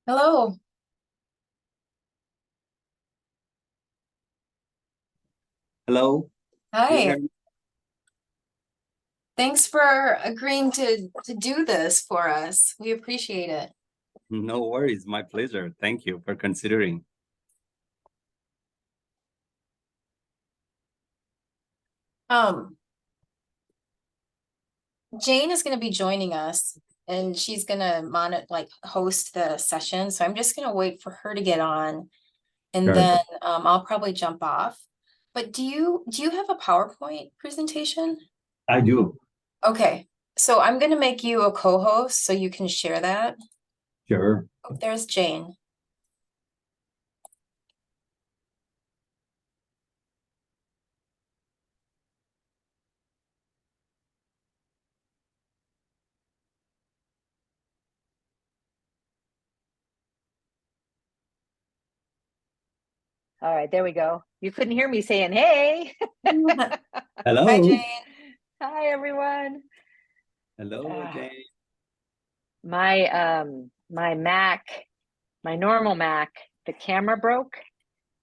Hello. Hello, you Hi. hear me? Thanks for agreeing to do this for us. We appreciate it. No worries, my pleasure. Thank you for considering. Um, Jane is going to be joining us and she's going to host the session. So I'm just going to wait for her to get on and Sure. then I'll probably jump off. But do you have a PowerPoint presentation? I do. Okay. So I'm going to make you a co-host so you can share that. Sure. Oh, there's Jane. All right, there we go. You couldn't hear me saying, hey. Hi, Hello. Jane. Hi, everyone. Hello, Uh, Jane. my Mac, my normal Mac, the camera broke.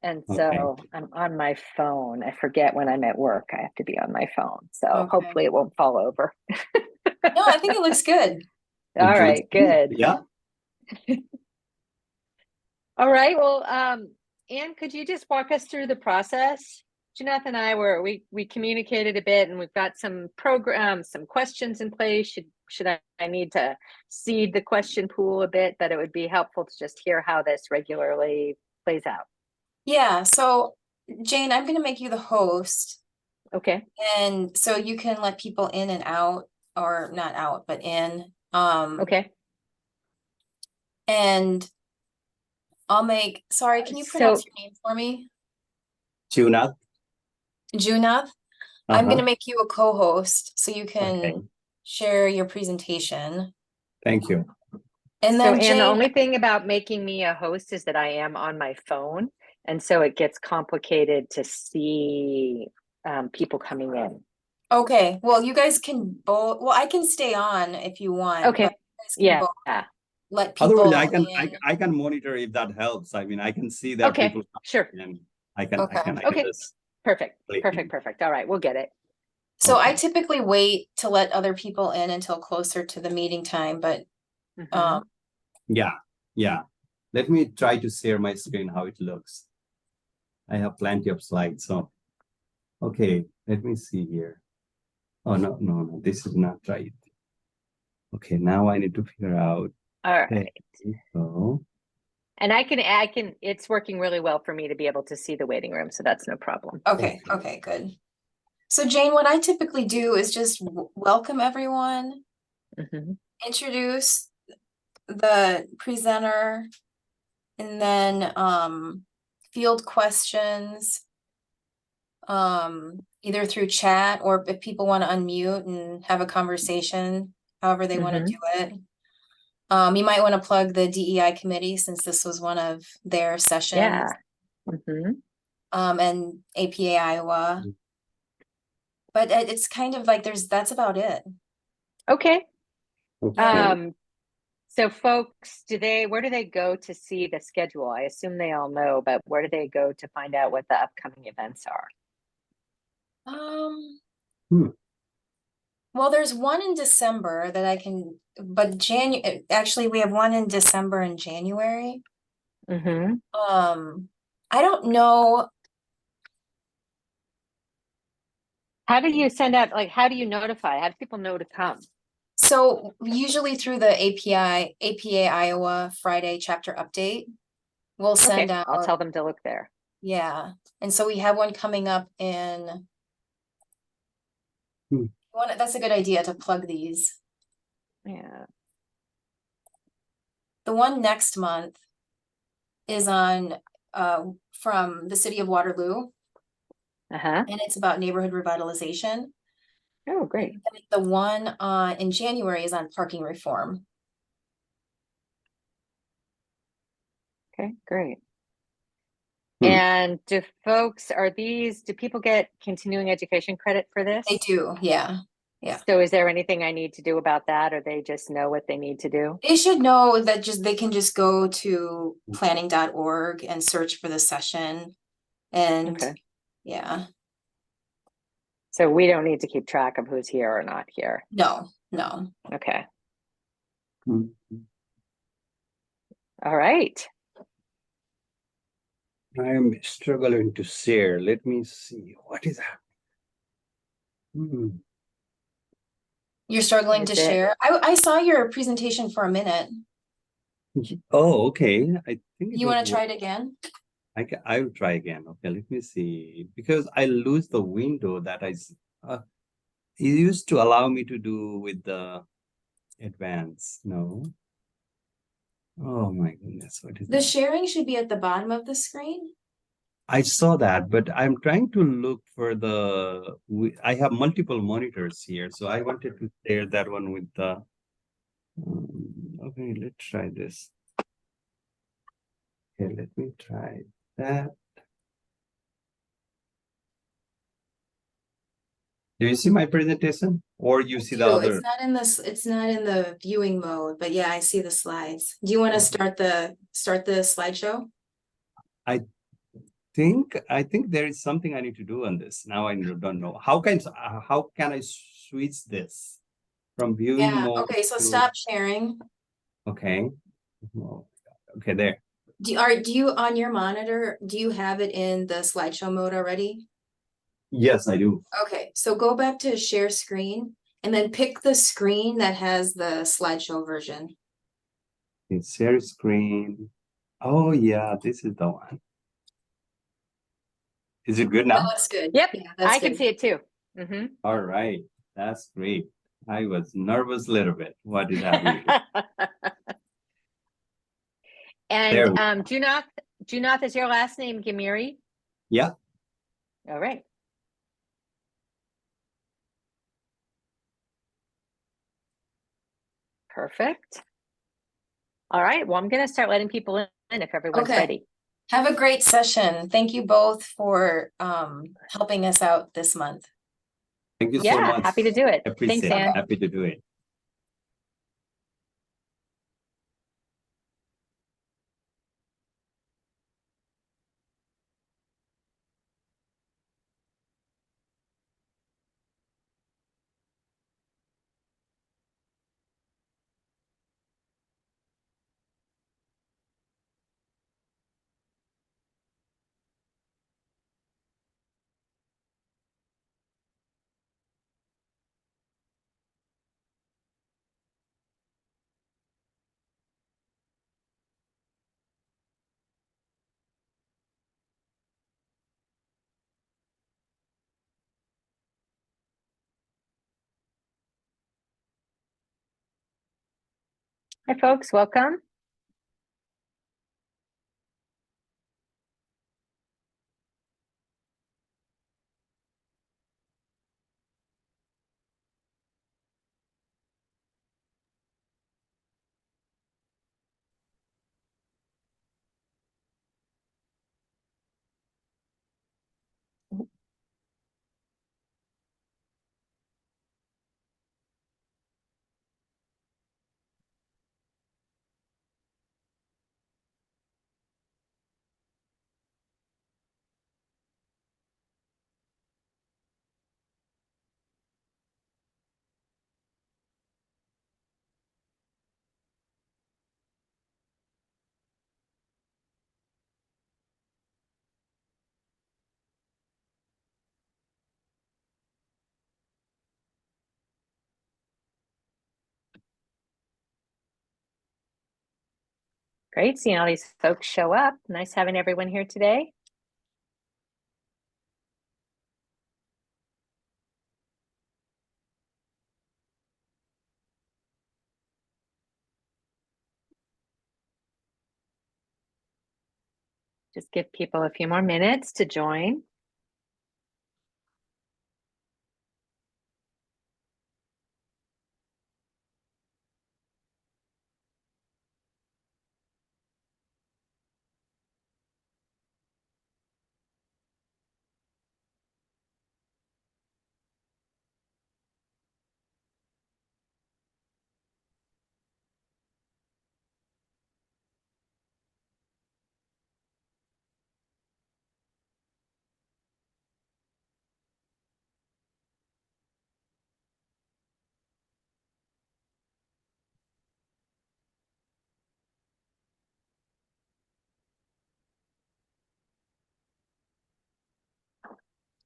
And Okay. so I'm on my phone. I forget when I'm at work, I have to be on my phone. So Okay. hopefully it won't fall over. No, I think it looks good. All It looks right, good. good. Yeah. All right. Well, Anne, could you just walk us through the process? Jeanette and I we communicated a bit, and we've got some some questions in place. Should I need to seed the question pool a bit, that it would be helpful to just hear how this regularly plays out? Yeah, so Jane, I'm going to make you the host, Okay. and so you can let people in and out, or not out, but in. Okay. And sorry, can you pronounce So your name for me? Tuna. Junath. I'm going to Uh-huh. make you a co-host so you Okay. can share your presentation. Thank you. And so then Anne, the Jane, only thing about making me a host is that I am on my phone, and so it gets complicated to see people coming in. okay, well, you guys can both, well, I can stay on if you want, but Okay. you guys can Yeah. both let Otherwise, people I in. I can monitor if that helps. I mean, I can see that Okay. people Sure. coming in. I can Okay. Okay. just Perfect. click Perfect. in. Perfect. All right. We'll get it. So I Okay. typically wait to let other people in until closer to the meeting time, but Mm-hmm. Yeah. Yeah. Let me try to share my screen how it looks. I have plenty of slides. So okay, let me see here. Oh no, no, no, this is not right. Okay, now I need to figure out. All Okay, right. so And I can, it's working really well for me to be able to see the waiting room. So that's no problem. okay, okay, okay, good. So Jane, what I typically do is just welcome everyone, Mm-hmm. introduce the presenter, and then field questions, either through chat or if people want to unmute and have a conversation, however they want to Mm-hmm. do it. You might want to plug the DEI committee since this was one of their sessions, Yeah. Mm-hmm. and APA Iowa. But it's kind of like that's about it. Okay. Yeah. okay. Um, so folks, where do they go to see the schedule? I assume they all know, but where do they go to find out what the upcoming events are? Um, Hmm. well, there's one in December that I can, but actually we have one in December and January. Mm-hmm. I don't know. How do you send out, like, how do you notify? How do people know to come? So usually through the APA Iowa Friday chapter update, we'll send Okay, out, I'll tell them to look there. yeah. And so we have one coming up in Hmm. that's a good idea to plug these. Yeah. The one next month is on from the city of Waterloo, Uh-huh. and it's about neighborhood revitalization. Oh, And great. then the one in January is on parking reform. Okay, great. Hmm. And do people get continuing education credit for They this? do, yeah. Yeah. So is there anything I need to do about that, or they just know what they need to do? They should know that they can just go to planning.org and search for the session. And Okay. yeah, So we don't need to keep track of who's here or not here. no. Okay. Mhm. All right. I am struggling to share. Let me see. What is that? You're struggling to Is it? share. I saw your presentation for a minute. Oh, okay. I think it You was want to try it again? I will try again. Okay, let me see. Because I lose the window that it used to allow me to do with the advance. No. Oh my goodness, what is The that? sharing should be at the bottom of the screen. I saw that, but I'm trying to look for I have multiple monitors here, so I wanted to share that one with the. Okay, let's try this. Okay, let me try that. Do you see my presentation, or you see the Ew, other? it's not in this, it's not in the viewing mode, but yeah, I see the slides. Do you want to start the slideshow? I think there is something I need to do on this. Now I don't know. How can I switch this from viewing Yeah, mode okay, so to stop sharing. okay. Oh, okay, there. Do you on your monitor, do you have it in the slideshow mode already? Yes, I do. Okay, so go back to share screen and then pick the screen that has the slideshow version. Okay, share screen. Oh yeah, this is the one. Is it good That now? looks good. Yep. Yeah, that's I can good. see it too. All right, that's great. I was nervous a little bit. What is happening? And There we Junath, is your last name Gamiri? Yeah. All right. Perfect. All right. Well, I'm going to start letting people in if everyone's Okay. ready. Have a great session. Thank you both for helping us out this month. Thank you so Yeah, much. happy to do it. Appreciate Thanks, it. Anne. Happy to do it. Hi, folks. Welcome. Great seeing all these folks show up. Nice having everyone here today. Just give people a few more minutes to join.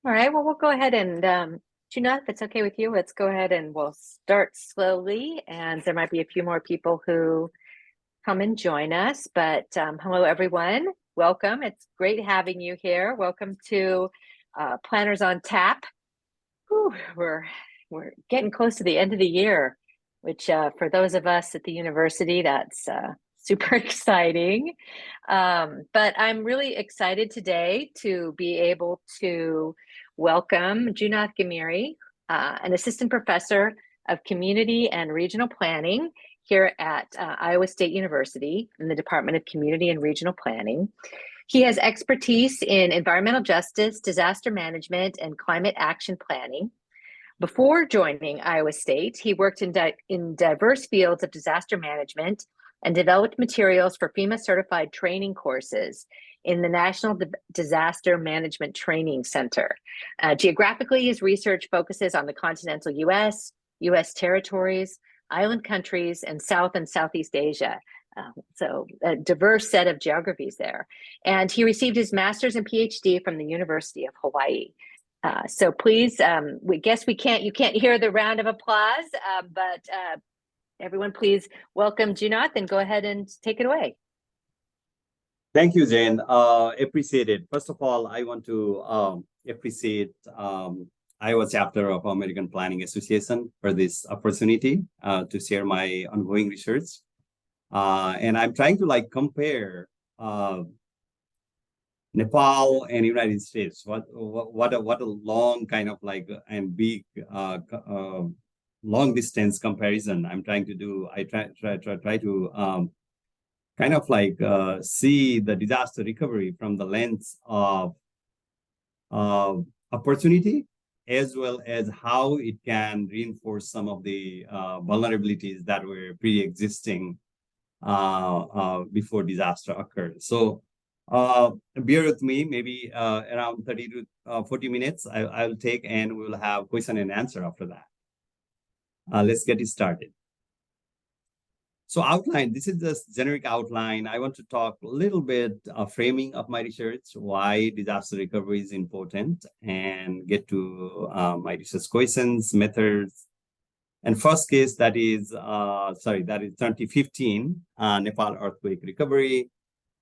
All right, well, we'll go ahead and, Junot, if it's okay with you, let's go ahead and we'll start slowly. And there might be a few more people who come and join us. But hello, everyone. Welcome. It's great having you here. Welcome to Planners on Tap. Whew, we're getting close to the end of the year, which for those of us at the university, that's super exciting. But I'm really excited today to be able to welcome Junath Gamiri, an assistant professor of community and regional planning here at Iowa State University in the Department of Community and Regional Planning. He has expertise in environmental justice, disaster management, and climate action planning. Before joining Iowa State, he worked in diverse fields of disaster management and developed materials for FEMA certified training courses in the National Disaster Management Training Center. Geographically, his research focuses on the continental US, US territories, island countries, and South and Southeast Asia. So a diverse set of geographies there. And he received his master's and PhD from the University of Hawaii. So please, you can't hear the round of applause, but everyone please welcome Junath and go ahead and take it away. Thank you, Jane. Appreciate it. First of all, I want to appreciate Iowa chapter of American Planning Association for this opportunity to share my ongoing research. And I'm trying to compare Nepal and United States. What a long kind of and big long distance comparison I'm trying to do. I try to see the disaster recovery from the lens of opportunity, as well as how it can reinforce some of the vulnerabilities that were pre-existing before disaster occurred. So bear with me, maybe around 30 to 40 minutes I'll take, and we'll have question and answer after that. Let's get it started. So outline, this is the generic outline. I want to talk a little bit framing of my research, why disaster recovery is important, and get to my research questions, methods. And first case, that is 2015 Nepal earthquake recovery.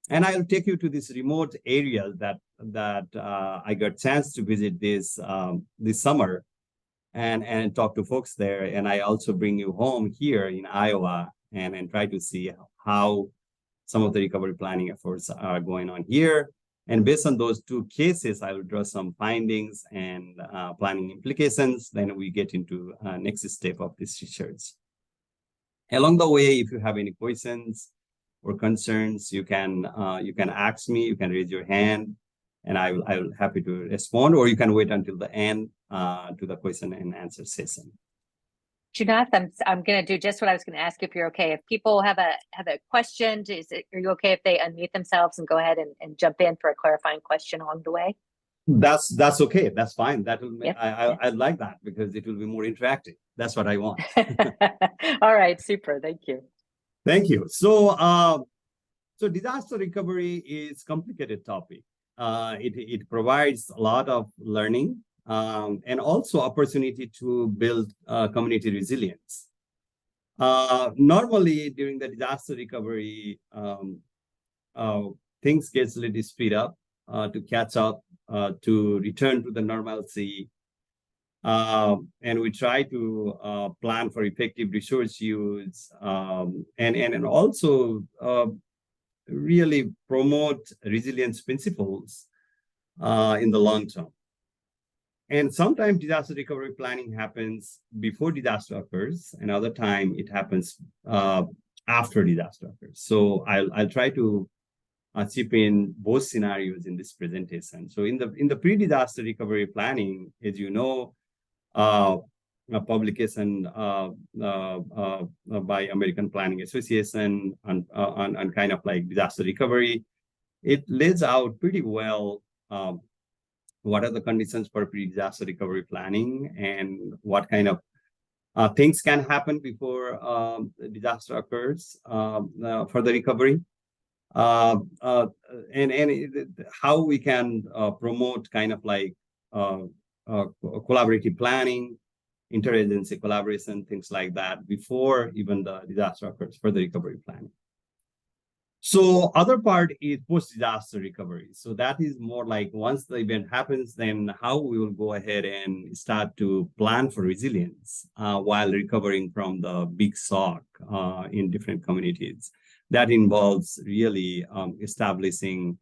And I'll take you to these remote areas that I got chance to visit this summer and talk to folks there. And I also bring you home here in Iowa and try to see how some of the recovery planning efforts are going on here. And based on those two cases, I will draw some findings and planning implications. Then we get into next step of this research. Along the way, if you have any questions or concerns, you can ask me. You can raise your hand, and I will happy to respond. Or you can wait until the end to the question and answer session. Junath, I'm going to do just what I was going to ask if you're okay. If people have a question, are you okay if they unmute themselves and go ahead and jump in for a clarifying question along the way? That's okay. That's fine. That will Yep. I like that because it will be more interactive. That's what I want. All right, super. Thank you. Thank you. So disaster recovery is complicated topic. It provides a lot of learning and also opportunity to build community resilience. Normally during the disaster recovery, things gets a little speed up to catch up, to return to the normalcy. And we try to plan for effective resource use and also really promote resilience principles in the long term. And sometimes disaster recovery planning happens before disaster occurs, and other time it happens after disaster occurs. So I'll try to chip in both scenarios in this presentation. So in the pre-disaster recovery planning, as you know, a publication by American Planning Association on kind of like disaster recovery, it lays out pretty well what are the conditions for pre-disaster recovery planning and what kind of things can happen before the disaster occurs for the recovery. And how we can promote kind of like collaborative planning, interagency collaboration, things like that, before even the disaster occurs, for the recovery planning. So other part is post-disaster recovery. So that is more like once the event happens, then how we will go ahead and start to plan for resilience while recovering from the big shock in different communities. That involves really establishing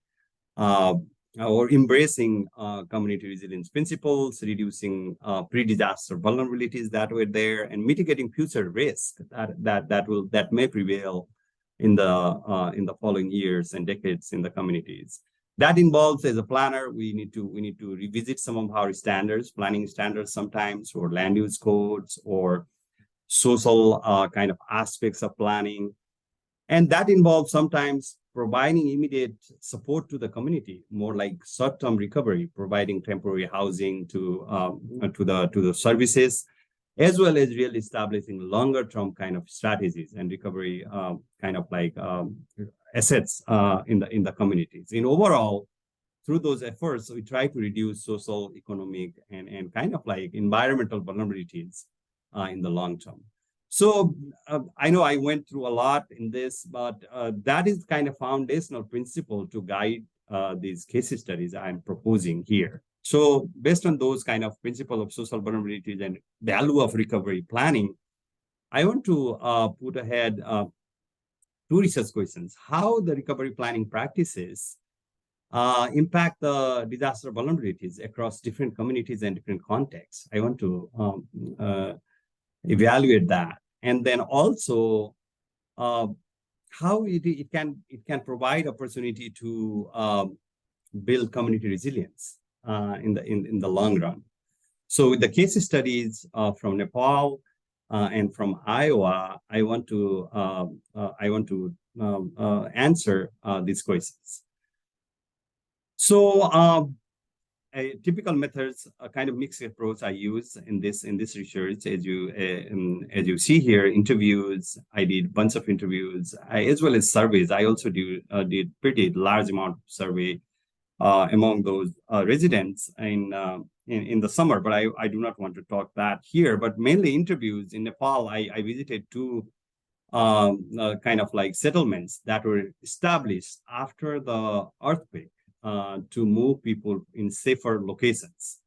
or embracing community resilience principles, reducing pre-disaster vulnerabilities that were there, and mitigating future risk that may prevail in the following years and decades in the communities. That involves, as a planner, we need to revisit some of our standards, planning standards sometimes, or land use codes, or social kind of aspects of planning. And that involves sometimes providing immediate support to the community, more like short-term recovery, providing temporary housing to the services, as well as really establishing longer-term kind of strategies and recovery kind of like assets in the communities. In overall, through those efforts, we try to reduce social, economic, and kind of like environmental vulnerabilities in the long term. So I know I went through a lot in this, but that is kind of foundational principle to guide these case studies I'm proposing here. So based on those kind of principle of social vulnerabilities and value of recovery planning, I want to put ahead two research questions: how the recovery planning practices impact the disaster vulnerabilities across different communities and different contexts. I want to evaluate that. And then also how it can provide opportunity to build community resilience in the long run. So with the case studies from Nepal and from Iowa, I want to answer these questions. So typical methods, a kind of mixed approach I use in this research, as you see here, interviews. I did a bunch of interviews, as well as surveys. I also did pretty large amount of survey among those residents in the summer, but I do not want to talk that here. But mainly interviews in Nepal. I visited two kind of like settlements that were established after the earthquake. To move people in safer locations.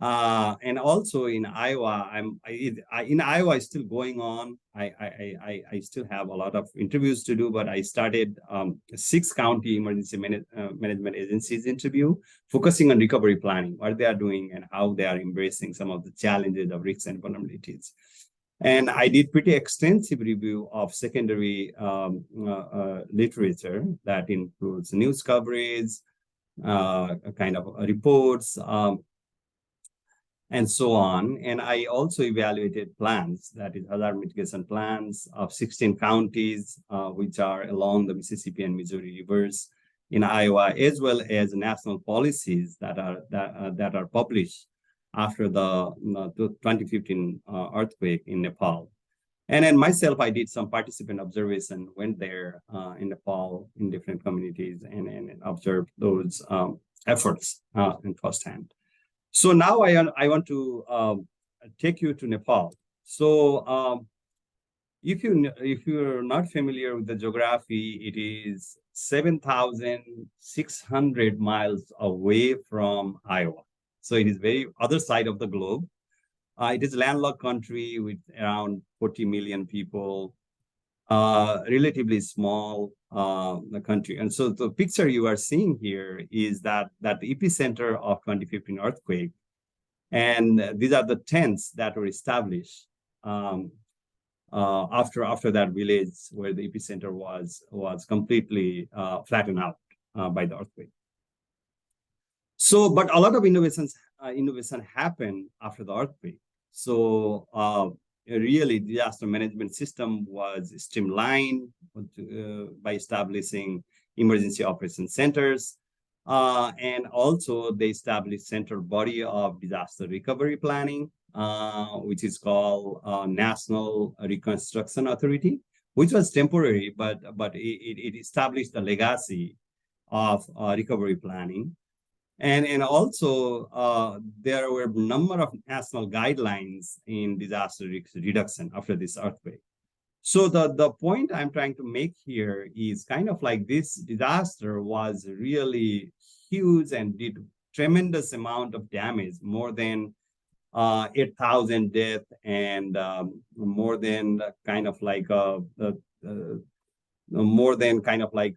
And also in Iowa, in Iowa is still going on. I still have a lot of interviews to do, but I started 6 county emergency management agencies interview, focusing on recovery planning, what they are doing and how they are embracing some of the challenges of risks and vulnerabilities. And I did pretty extensive review of secondary literature that includes news coverage, kind of reports, and so on. And I also evaluated plans, that is hazard mitigation plans of 16 counties, which are along the Mississippi and Missouri rivers in Iowa, as well as national policies that are published after the 2015 earthquake in Nepal. And then myself, I did some participant observation, went there in Nepal in different communities and observed those efforts in firsthand. So now I want to take you to Nepal. So if you're not familiar with the geography, it is 7,600 miles away from Iowa. So it is very other side of the globe. It is a landlocked country with around 40 million people, relatively small the country. And so the picture you are seeing here is that the epicenter of 2015 earthquake. And these are the tents that were established after that village where the epicenter was completely flattened out by the earthquake. So, but a lot of innovation happened after the earthquake. So really, the disaster management system was streamlined by establishing emergency operation centers. And also they established central body of disaster recovery planning, which is called National Reconstruction Authority, which was temporary, but it established the legacy of recovery planning. And also there were a number of national guidelines in disaster risk reduction after this earthquake. So the point I'm trying to make here is kind of like this disaster was really huge and did tremendous amount of damage, more than 8,000 deaths, and more than kind of like more than kind of like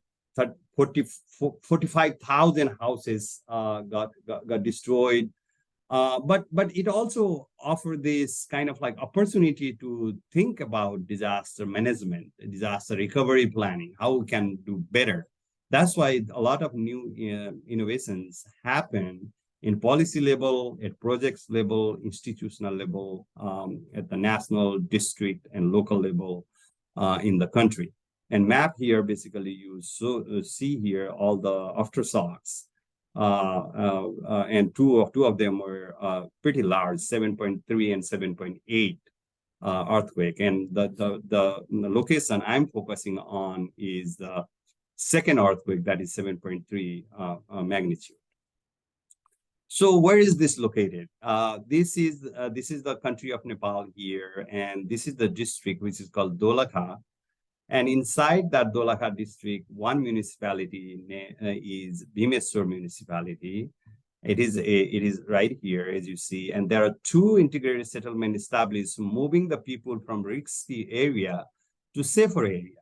45,000 houses got destroyed. But it also offered this kind of like opportunity to think about disaster management, disaster recovery planning, how we can do better. That's why a lot of new innovations happen in policy level, at projects level, institutional level, at the national, district, and local level in the country. And map here, basically, you see here all the aftershocks. And two of them were pretty large, 7.3 and 7.8 earthquake. And the location I'm focusing on is the second earthquake, that is 7.3 magnitude. So where is this located? This is the country of Nepal here, and this is the district which is called Dolakha. And inside that Dolakha district, one municipality is Bhimeshwar municipality. It is right here, as you see, and there are two integrated settlements established, moving the people from risky area to safer area.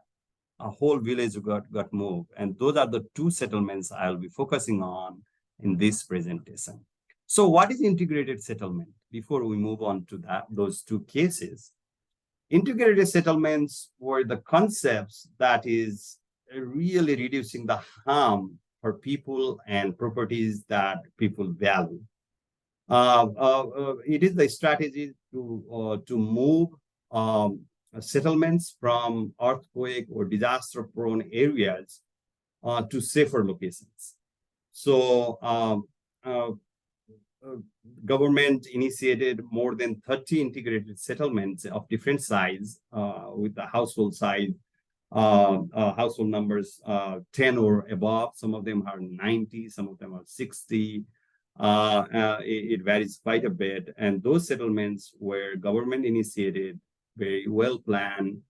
A whole village got moved, and those are the two settlements I'll be focusing on in this presentation. So what is integrated settlement? Before we move on to those two cases, integrated settlements were the concepts that is really reducing the harm for people and properties that people value. It is the strategy to move settlements from earthquake or disaster-prone areas to safer locations. So government initiated more than 30 integrated settlements of different size with the household size, household numbers 10 or above. Some of them are 90, some of them are 60. It varies quite a bit. And those settlements were government initiated, very well planned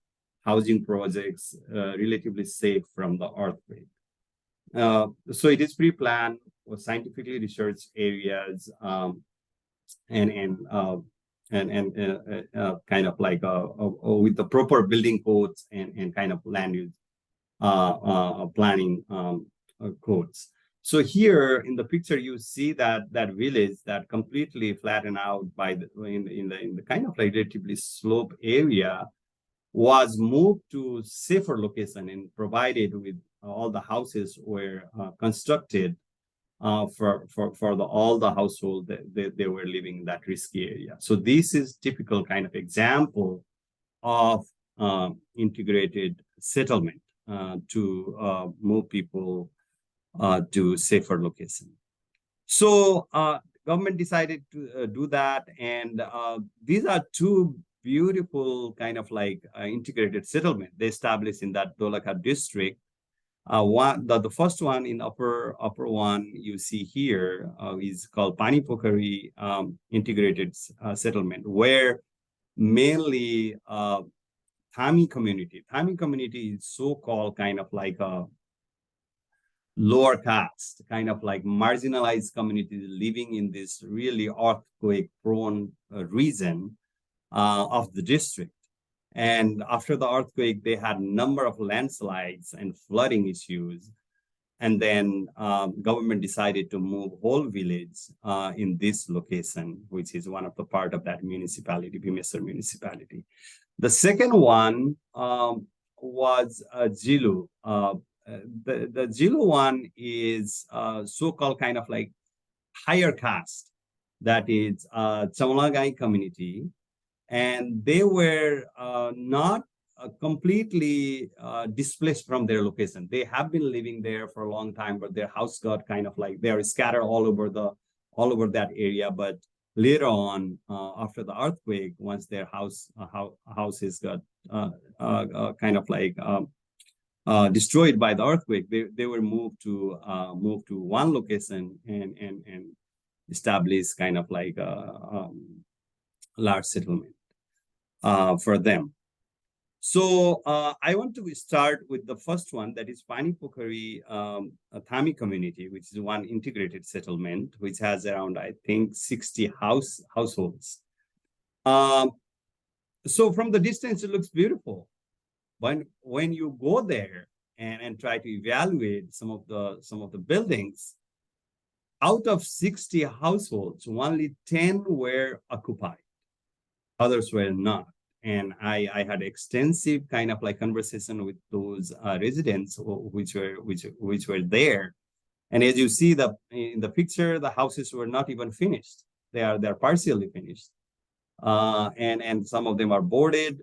housing projects, relatively safe from the earthquake. So it is pre-planned or scientifically researched areas, and kind of like with the proper building codes and kind of land use planning codes. So here in the picture, you see that village that completely flattened out by in the kind of like relatively slope area was moved to safer location and provided with all the houses were constructed for all the household that they were living in that risky area. So this is typical kind of example of integrated settlement to move people to safer location. So government decided to do that, and these are two beautiful kind of like integrated settlement they established in that Dolakha district. The first one in upper one you see here is called Pani Pokhari integrated settlement, where mainly Thami community. Thami community is so-called kind of like a lower caste, kind of like marginalized communities living in this really earthquake-prone region of the district. And after the earthquake, they had a number of landslides and flooding issues. And then government decided to move whole village in this location, which is one of the part of that municipality, Bhimeshwar municipality. The second one was Jilu. The Jilu one is so-called kind of like higher caste, that is Chamalagai community. And they were not completely displaced from their location. They have been living there for a long time, but their house got kind of like, they are scattered all over that area. But later on, after the earthquake, once their houses got kind of like destroyed by the earthquake, they were moved to one location and establish kind of like a large settlement for them. So I want to start with the first one, that is Pani Pokhari Thami community, which is one integrated settlement, which has around, I think, 60 households. So from the distance, it looks beautiful. When you go there and try to evaluate some of the buildings, out of 60 households, only 10 were occupied, others were not. And I had extensive kind of like conversation with those residents which were there. And as you see in the picture, the houses were not even finished. They're partially finished, and some of them are boarded.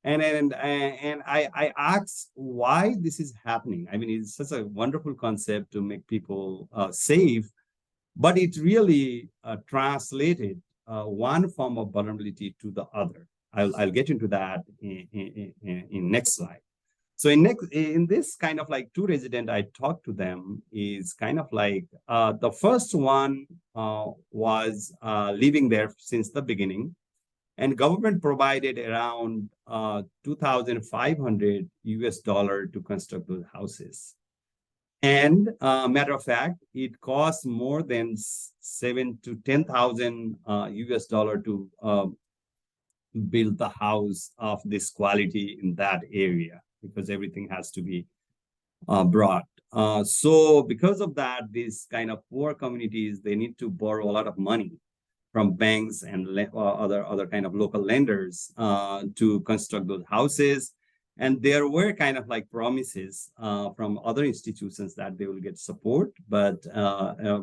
And I asked why this is happening. I mean, it's such a wonderful concept to make people safe, but it really translated one form of vulnerability to the other. I'll get into that in next slide. So in this kind of like two resident, I talked to them is kind of like the first one was living there since the beginning, and government provided around $2,500 to construct those houses. And matter of fact, it costs more than $7,000 to $10,000 to build the house of this quality in that area, because everything has to be brought. So because of that, these kind of poor communities, they need to borrow a lot of money from banks and other kind of local lenders to construct those houses. And there were kind of like promises from other institutions that they will get support, but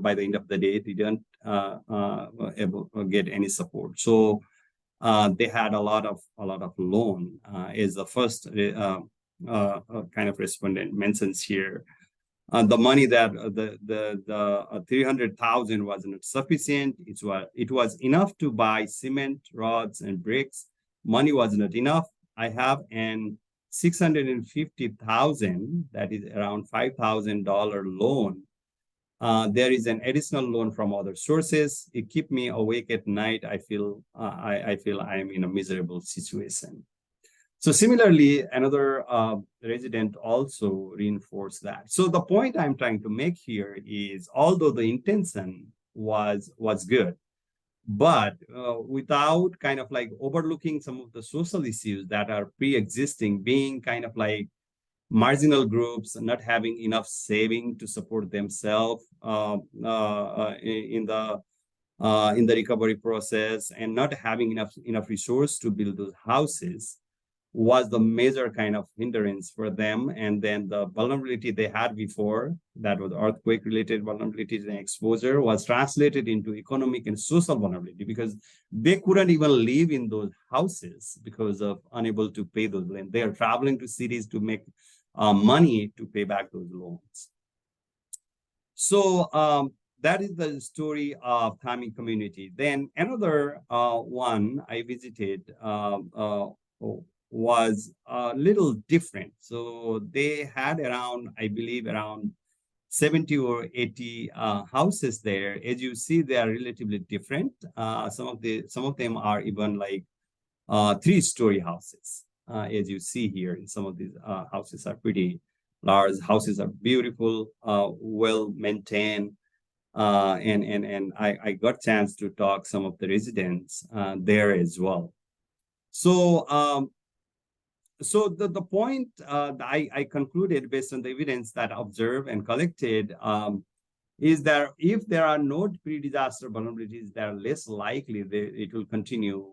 by the end of the day, they didn't able to get any support. So they had a lot of loan, is the first kind of respondent mentions here. The money that the 300,000 was not sufficient. It was enough to buy cement, rods, and bricks. Money was not enough. I have an 650,000, that is around $5,000 loan. There is an additional loan from other sources. It keeps me awake at night. I feel I am in a miserable situation. So similarly, another resident also reinforced that. So the point I'm trying to make here is, although the intention was good, but without kind of like overlooking some of the social issues that are pre-existing, being kind of like marginal groups, not having enough saving to support themselves in the recovery process, and not having enough resource to build those houses, was the major kind of hindrance for them. And then the vulnerability they had before, that was earthquake related vulnerabilities and exposure, was translated into economic and social vulnerability, because they couldn't even live in those houses because of unable to pay those loans. They are traveling to cities to make money to pay back those loans. So that is the story of Thami community. Then another one I visited was a little different. So they had around, I believe, around 70 or 80 houses there. As you see, they are relatively different. Some of them are even like 3-story houses. As you see here, in some of these houses are pretty large. Houses are beautiful, well maintained. And I got chance to talk some of the residents there as well. So so the point I concluded based on the evidence that observed and collected is that if there are no pre-disaster vulnerabilities, they are less likely it will continue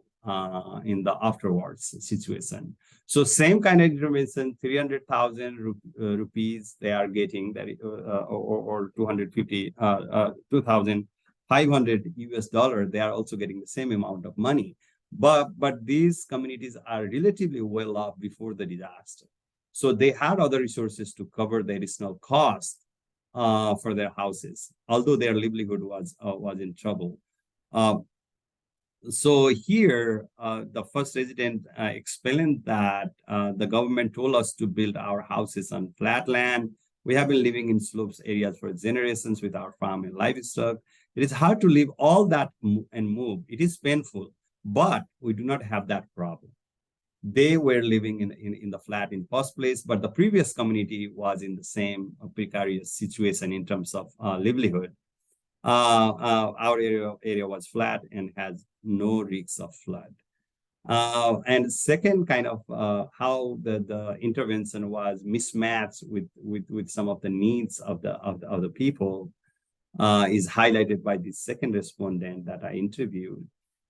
in the afterwards situation. So same kind of intervention, 300,000 rupees they are getting, that or 2,500 US dollar, they are also getting the same amount of money. But these communities are relatively well off before the disaster. So they had other resources to cover the additional cost for their houses, although their livelihood was in trouble. so here, the first resident explained that the government told us to build our houses on flat land. We have been living in slopes areas for generations with our farm and livestock. It is hard to leave all that and move. It is painful, but we do not have that problem. They were living in the flat in first place, but the previous community was in the same precarious situation in terms of livelihood. Our area was flat and has no risks of flood. And second, kind of how the intervention was mismatched with some of the needs of the people is highlighted by the second respondent that I interviewed.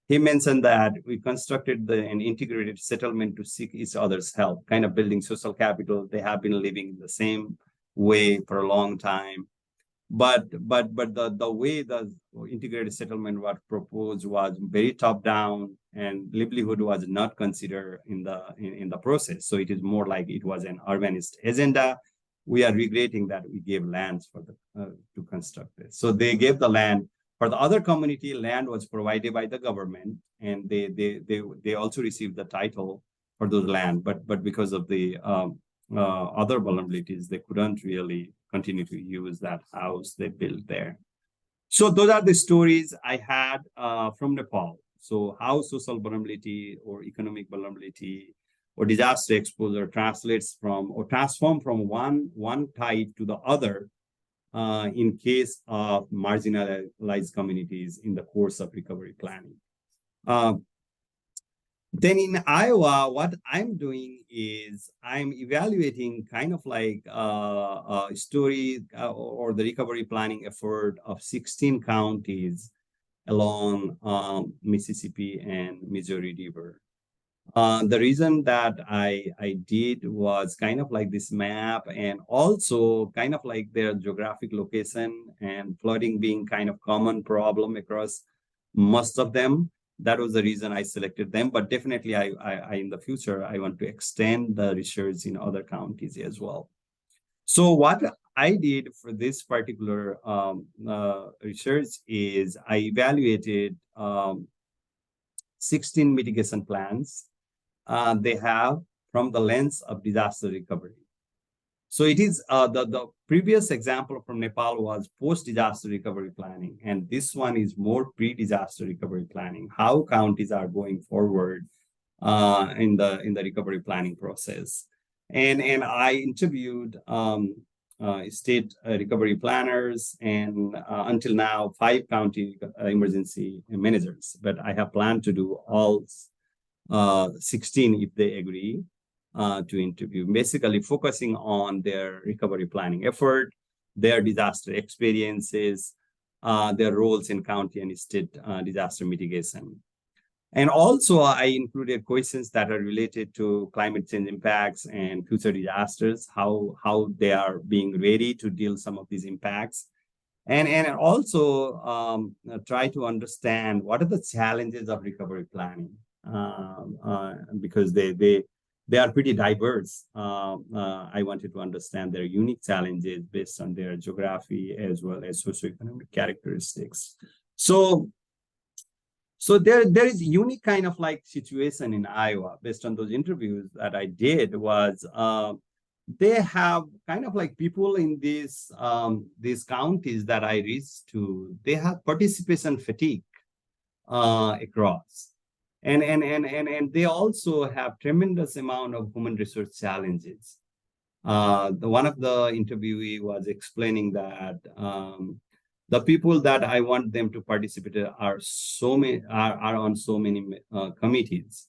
He mentioned that we constructed an integrated settlement to seek each other's help, kind of building social capital. They have been living in the same way for a long time. But the way the integrated settlement was proposed was very top down, and livelihood was not considered in the process. So it is more like it was an urbanist agenda. We are regretting that we gave lands for the to construct this. So they gave the land. For the other community, land was provided by the government, and they also received the title for those land. But because of the other vulnerabilities, they couldn't really continue to use that house they built there. So those are the stories I had from Nepal. So how social vulnerability or economic vulnerability or disaster exposure translates from or transform from one type to the other in case of marginalized communities in the course of recovery planning. Then in Iowa, what I'm doing is I'm evaluating kind of like a story or the recovery planning effort of 16 counties along Mississippi and Missouri River. The reason that I did was kind of like this map, and also kind of like their geographic location and flooding being kind of common problem across most of them. That was the reason I selected them. But definitely, I in the future I want to extend the research in other counties as well. So what I did for this particular research is I evaluated 16 mitigation plans they have from the lens of disaster recovery. So it is the previous example from Nepal was post-disaster recovery planning, and this one is more pre-disaster recovery planning. How counties are going forward in the recovery planning process, and I interviewed state recovery planners and until now 5 county emergency managers, but I have planned to do all 16 if they agree to interview, basically focusing on their recovery planning effort, their disaster experiences, their roles in county and state disaster mitigation. And also I included questions that are related to climate change impacts and future disasters, how they are being ready to deal some of these impacts. And also try to understand what are the challenges of recovery planning, because they are pretty diverse. I wanted to understand their unique challenges based on their geography as well as socioeconomic characteristics. So there is a unique kind of like situation in Iowa based on those interviews that I did was they have kind of like people in these counties that I reached to, they have participation fatigue across. And they also have tremendous amount of human resource challenges. One of the interviewee was explaining that the people that I want them to participate are so many are on so many committees.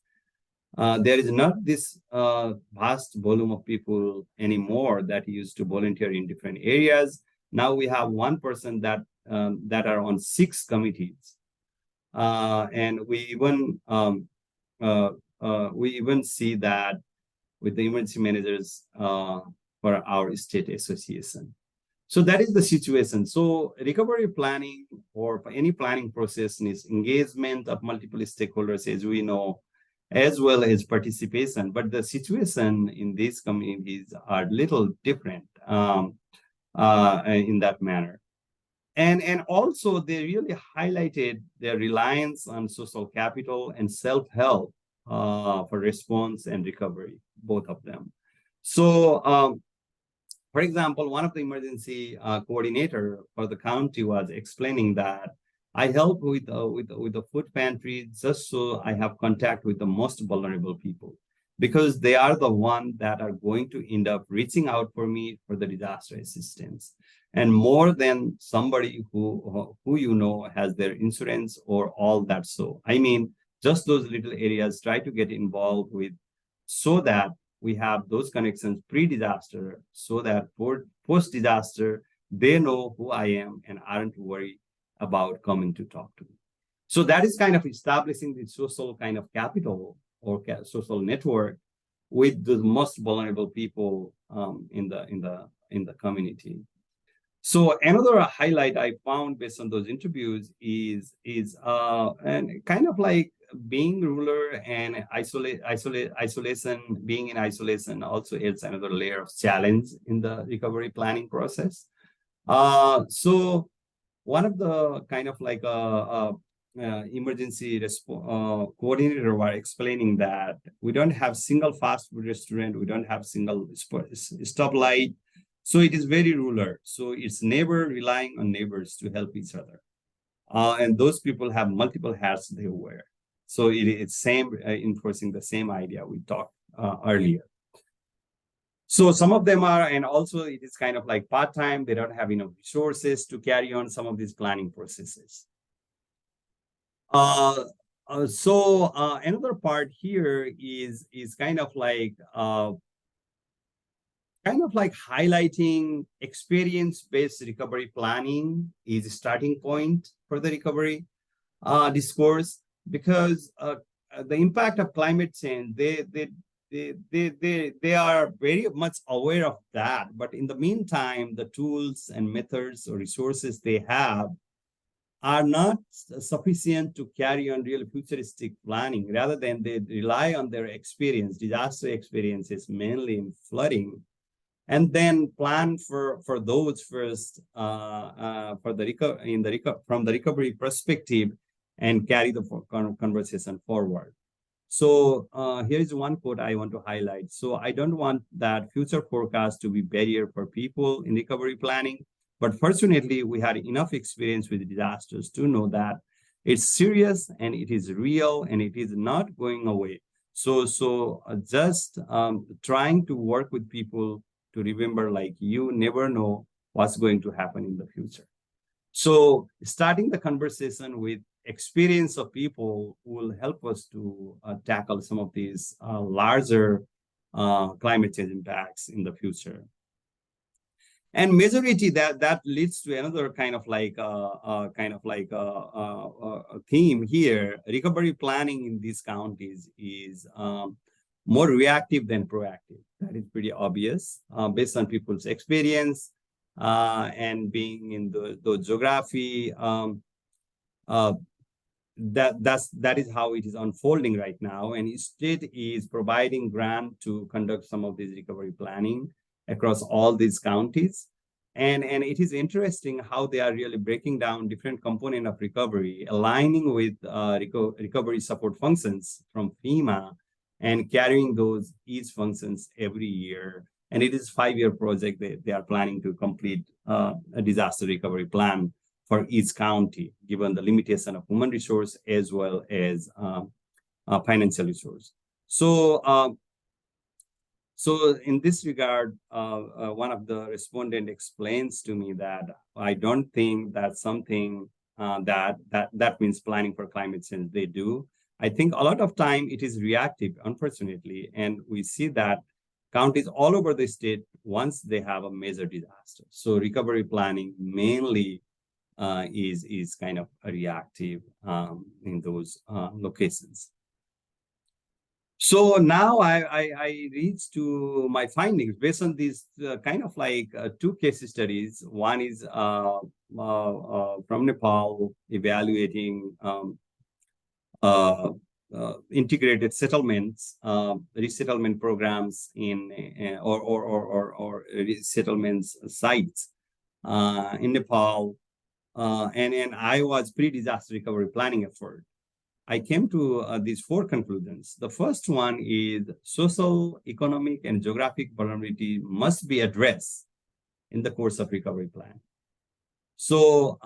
There is not this vast volume of people anymore that used to volunteer in different areas. Now we have one person that are on 6 committees. And we even see that with the emergency managers for our state association. So that is the situation. So recovery planning or any planning process needs engagement of multiple stakeholders, as we know, as well as participation. But the situation in these communities are little different in that manner. And also they really highlighted their reliance on social capital and self-help for response and recovery, both of them. So for example, one of the emergency coordinator for the county was explaining that I help with the food pantry just so I have contact with the most vulnerable people, because they are the one that are going to end up reaching out for me for the disaster assistance. And more than somebody who you know has their insurance or all that. So I mean, just those little areas, try to get involved with, so that we have those connections pre-disaster, so that for post-disaster, they know who I am and aren't worried about coming to talk to me. So that is kind of establishing the social kind of capital or social network with the most vulnerable people in the community. So another highlight I found based on those interviews is and kind of like being ruler and isolation, being in isolation also adds another layer of challenge in the recovery planning process. So one of the kind of like emergency coordinator were explaining that we don't have single fast food restaurant, we don't have single stoplight. So it is very rural. So it's neighbor relying on neighbors to help each other. And those people have multiple hats they wear. So it's same enforcing the same idea we talked earlier. So some of them are, and also it is kind of like part-time. They don't have enough resources to carry on some of these planning processes. Another part here is kind of like highlighting experience-based recovery planning is a starting point for the recovery discourse, because the impact of climate change, they are very much aware of that. But in the meantime, the tools and methods or resources they have are not sufficient to carry on real futuristic planning. Rather than they rely on their experience, disaster experiences, mainly in flooding, and then plan for those first for the from the recovery perspective, and carry the conversation forward. So here is one quote I want to highlight. So I don't want that future forecast to be barrier for people in recovery planning, but fortunately we had enough experience with disasters to know that it's serious and it is real and it is not going away. So just trying to work with people to remember, like, you never know what's going to happen in the future. So starting the conversation with experience of people will help us to tackle some of these larger climate change impacts in the future. And majority that leads to another kind of like a theme here. Recovery planning in these counties is more reactive than proactive. That is pretty obvious based on people's experience and being in the geography. That is how it is unfolding right now. And state is providing grant to conduct some of this recovery planning across all these counties. And it is interesting how they are really breaking down different components of recovery, aligning with recovery support functions from FEMA and carrying those each functions every year. And it is a 5-year project that they are planning to complete a disaster recovery plan for each county, given the limitation of human resource as well as financial resource. So in this regard, one of the respondents explains to me that I don't think that's something that means planning for climate change. They do. I think a lot of time it is reactive, unfortunately, and we see that counties all over the state once they have a major disaster. So recovery planning mainly is kind of reactive in those locations. So now I reach to my findings based on these kind of like 2 case studies. One is from Nepal, evaluating integrated settlements, resettlement programs in or resettlements sites in Nepal. and I was pre-disaster recovery planning effort. I came to these 4 conclusions. The first one is social, economic, and geographic vulnerability must be addressed in the course of recovery plan. So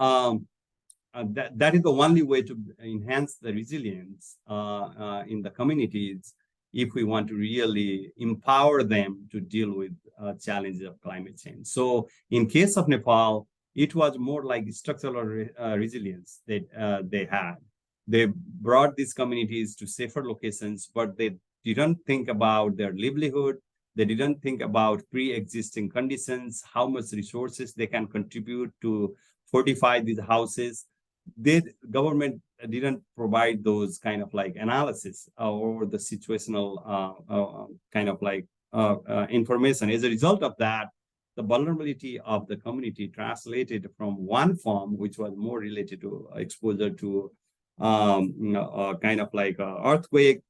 that is the only way to enhance the resilience in the communities if we want to really empower them to deal with challenges of climate change. So in case of Nepal, it was more like structural resilience that they had. They brought these communities to safer locations, but they didn't think about their livelihood. They didn't think about pre-existing conditions, how much resources they can contribute to fortify these houses. The government didn't provide those kind of like analysis or the situational kind of like information. As a result of that, the vulnerability of the community translated from one form, which was more related to exposure to kind of like earthquake,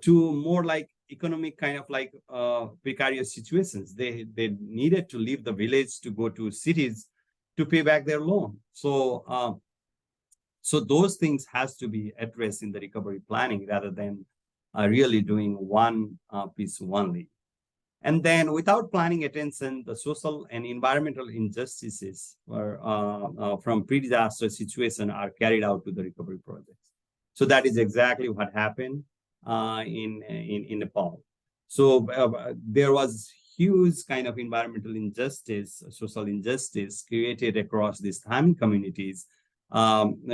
to more like economic kind of like precarious situations. They needed to leave the village to go to cities to pay back their loan. So those things has to be addressed in the recovery planning rather than really doing one piece only. And then without planning attention, the social and environmental injustices from pre-disaster situation are carried out to the recovery projects. So that is exactly what happened in Nepal. So there was huge kind of environmental injustice, social injustice created across these Thami communities.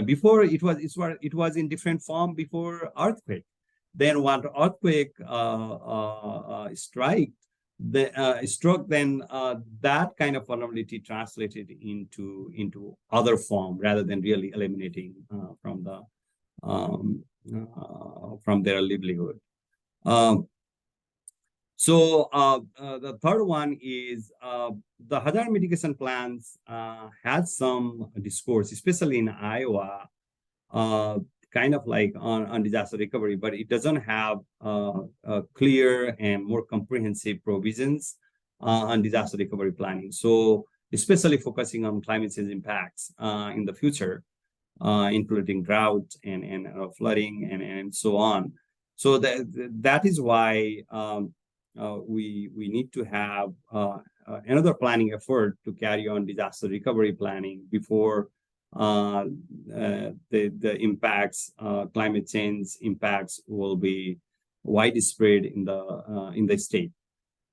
Before it was in different form before earthquake. Then when earthquake struck, then that kind of vulnerability translated into other form rather than really eliminating from their livelihood. The third one is the hazard mitigation plans has some discourse, especially in Iowa, kind of like on disaster recovery, but it doesn't have clear and more comprehensive provisions on disaster recovery planning. So especially focusing on climate change impacts in the future, including drought and flooding and so on. So that is why we need to have another planning effort to carry on disaster recovery planning before the impacts, climate change impacts will be widespread in the state.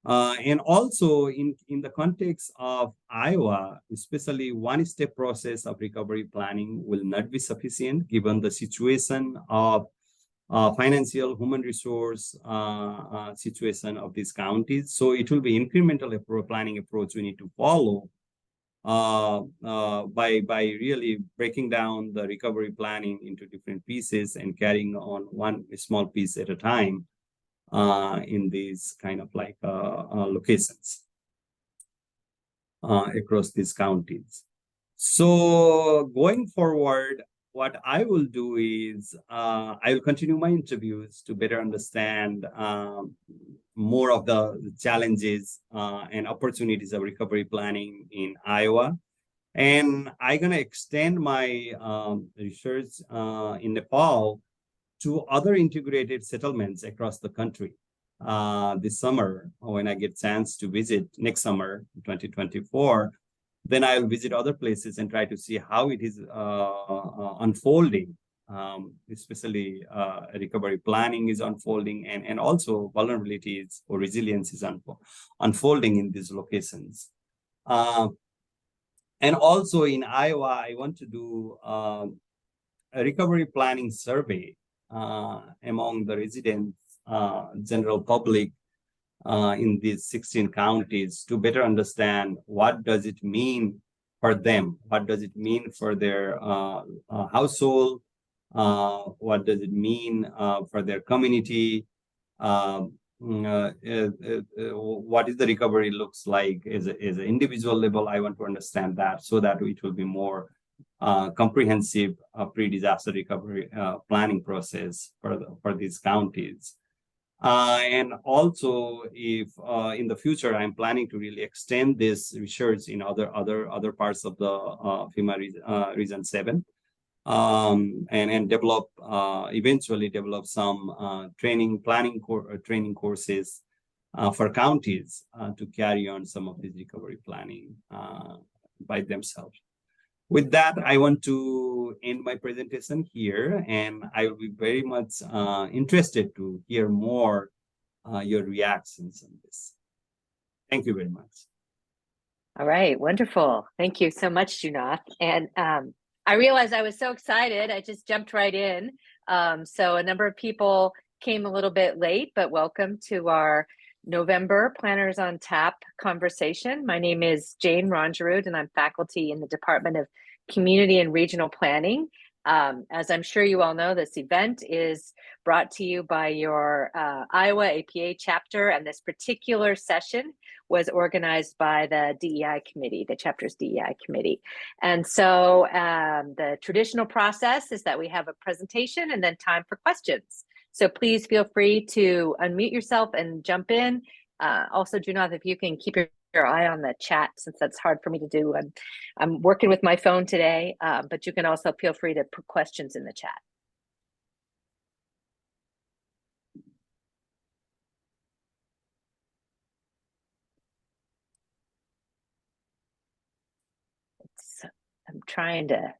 And also in the context of Iowa, especially one-step process of recovery planning will not be sufficient given the situation of financial, human resource situation of these counties. So it will be incremental planning approach we need to follow by really breaking down the recovery planning into different pieces and carrying on one small piece at a time in these kind of like locations across these counties. So going forward, what I will do is I will continue my interviews to better understand more of the challenges and opportunities of recovery planning in Iowa. And I'm going to extend my research in Nepal to other integrated settlements across the country. This summer, when I get chance to visit next summer, 2024, then I'll visit other places and try to see how it is unfolding, especially recovery planning is unfolding and also vulnerabilities or resilience is unfolding in these locations. And also in Iowa, I want to do a recovery planning survey among the residents, general public, in these 16 counties to better understand what does it mean for them, what does it mean for their household, what does it mean for their community, what is the recovery looks like as an individual level. I want to understand that so that it will be more comprehensive pre-disaster recovery planning process for these counties. And also, if in the future I'm planning to really extend this research in other parts of the FEMA region 7, and develop eventually develop some training courses for counties to carry on some of this recovery planning by themselves. With that, I want to end my presentation here, and I will be very much interested to hear more your reactions on this. Thank you very much. All right, wonderful. Thank you so much, Junath. And I realized I was so excited, I just jumped right in. So a number of people came a little bit late, but welcome to our November Planners on Tap conversation. My name is Jane Rongerud, and I'm faculty in the Department of Community and Regional Planning. As I'm sure you all know, this event is brought to you by your Iowa APA chapter, and this particular session was organized by the DEI committee, the chapter's DEI committee. And so the traditional process is that we have a presentation and then time for questions. So please feel free to unmute yourself and jump in. Also, Junath, if you can keep your eye on the chat, since that's hard for me to do. I'm working with my phone today, but you can also feel free to put questions in the chat. I'm trying to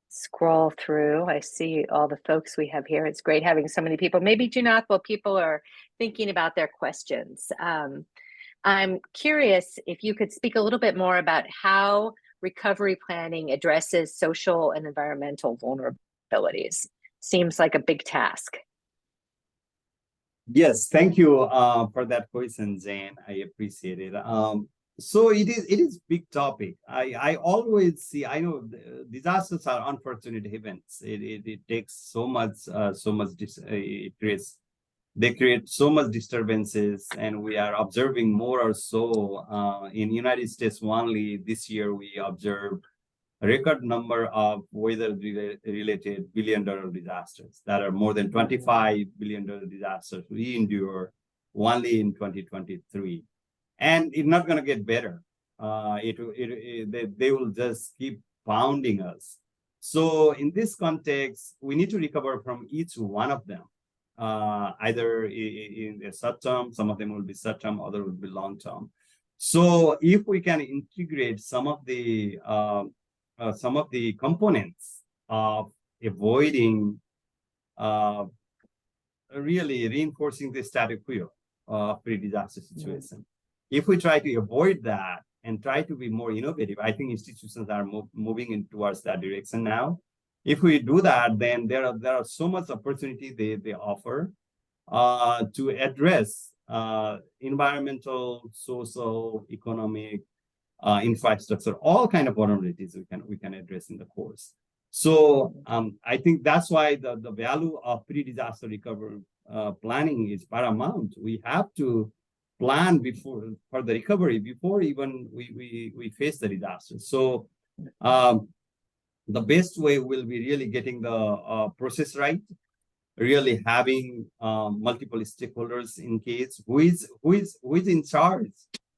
scroll through. I see all the folks we have here. It's great having so many people. Maybe, Junath, while people are thinking about their questions, I'm curious if you could speak a little bit more about how recovery planning addresses social and environmental vulnerabilities. Seems like a big task. Yes, thank you for that question, Jane. I appreciate it. So it is big topic. I always see, I know disasters are unfortunate events. It takes so much they create so much disturbances, and we are observing more or so in United States only this year. We observed a record number of weather-related billion-dollar disasters that are more than $25 billion disasters we endure only in 2023. And it's not going to get better. They will just keep pounding us. So in this context, we need to recover from each one of them, either in the short term, some of them will be short term, other will be long term. So if we can integrate some of the components of avoiding really reinforcing the status quo pre-disaster situation. If we try to avoid that and try to be more innovative, I think institutions are moving in towards that direction now. If we do that, then there are so much opportunity they offer to address environmental, social, economic, infrastructure, all kind of vulnerabilities we can address in the course. So I think that's why the value of pre-disaster recovery planning is paramount. We have to plan for the recovery before even we face the disaster. So the best way will be really getting the process right, really having multiple stakeholders in case who is in charge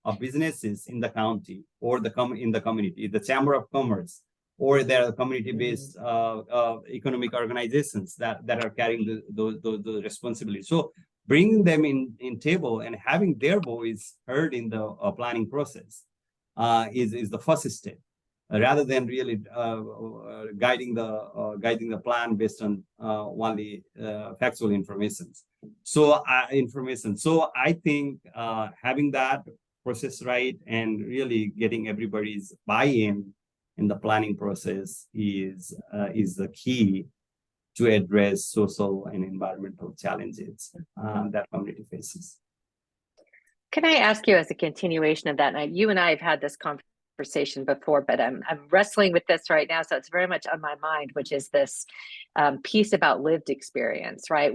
of businesses in the county or in the community, the Chamber of Commerce, or there are community-based economic organizations that are carrying the responsibility. So bringing them in table and having their voice heard in the planning process is the first step, rather than really guiding the plan based on only factual information. So I think having that process right and really getting everybody's buy-in in the planning process is the key to address social and environmental challenges that community faces. Can I ask you, as a continuation of that, and you and I have had this conversation before, but I'm wrestling with this right now, so it's very much on my mind, which is this piece about lived experience, right?